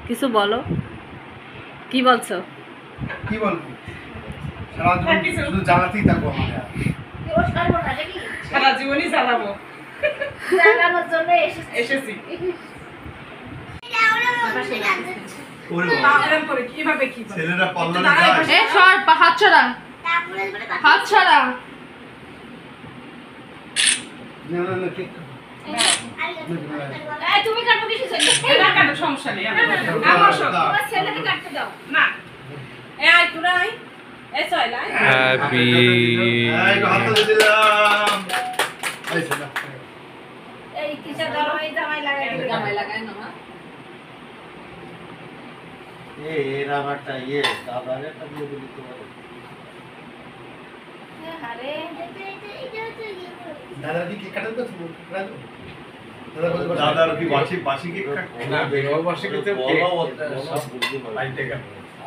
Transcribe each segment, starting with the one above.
কিছু বলো, কি বলছো? কি বলবো, সারা জীবন শুধু জ্বালাতেই থাকবো। সারা জীবনই জ্বালাবো, জানানোর জন্য এসেছি। ছেলেরা পাল্লা হাত ছড়া, হাত ছড়া। তুমি কাটবো কিছু সমস্যা নেই। ছেলেকে কাটতে দাও না তোরা হ্যাপি এই কিসা জামাই জামাই লাগাই দিবে জামাই লাগায় না মা। এরা একটা ইয়ে দাদার একটা দিয়ে দিতে পারে। আরে দাদা কি কেক কাটাতে তো দাদার কি বাসি কেক না বেরো বাসি কেক সব বুঝতে পারে। লাইটে গেল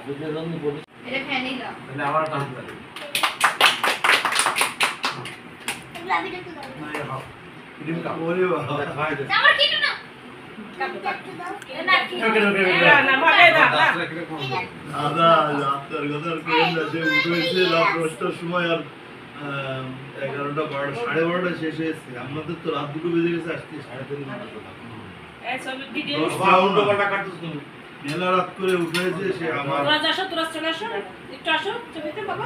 আমি যখন বলি এটা খেয়ে নিই দাও তাহলে আমার নাম জানি এগুলা ভিডিও তো দাও না হাও ইডিম কা ওরে বাবা খাই দে আমার কিটো না কাটতে দাও না কি না ভাগে না দাদা রাতের কথা কেন না যে উঠেছে রাত 10টার সময় আর 11টা 12:30 শেষ হয়েছে। আমাদের তো রাত 2টো বেজে গেছে আসতে 3:30 ঘন্টা। এই সব ভিডিও মেলা রাত করে উঠেছে সে আমার তোরা চলে আসো, একটু আসো ছবিতে বাবা।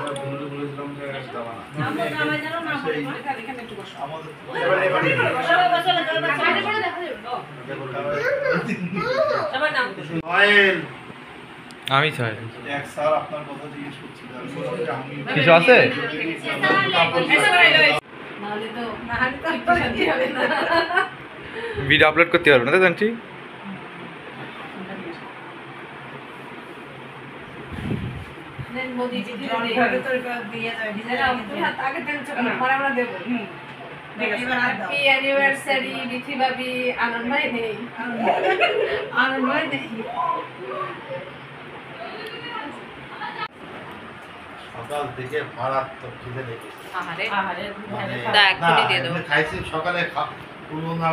বলেছিলাম যে যাওয়া না। আমরা জামাই জানো না বলে এখানে একটু বসো। আমাদের সবাই বসো না, সাইডে করে দেখা যাবে সবাই নাম নয়েল আমি ছয় এক স্যার আপনার কথা জিজ্ঞেস করছিলাম আমি কিছু আছে? নাহলে তো না হাতে তো শান্তি হবে না। ভিডিও আপলোড করতে পারবো না তাই জানছি। নেন মোদি চিঠি জল দিয়ে ভরে তোর দিয়ে যাবে ভিজে না, তুমি হাত আগে তেল চোখে পরে আমরা দেবো। ঠিক আছে এবার হাত দাও। হ্যাপি অ্যানিভার্সারি বিথি ভাবি। আনন্দ ভাই নেই, আনন্দ ভাই নেই। সকাল থেকে মারাত্মক খিদে লেগেছে। আহারে আহারে মানে দা, এক্ষুনি দিয়ে না, দাও। এমনি খাইছি সকালে পুরো না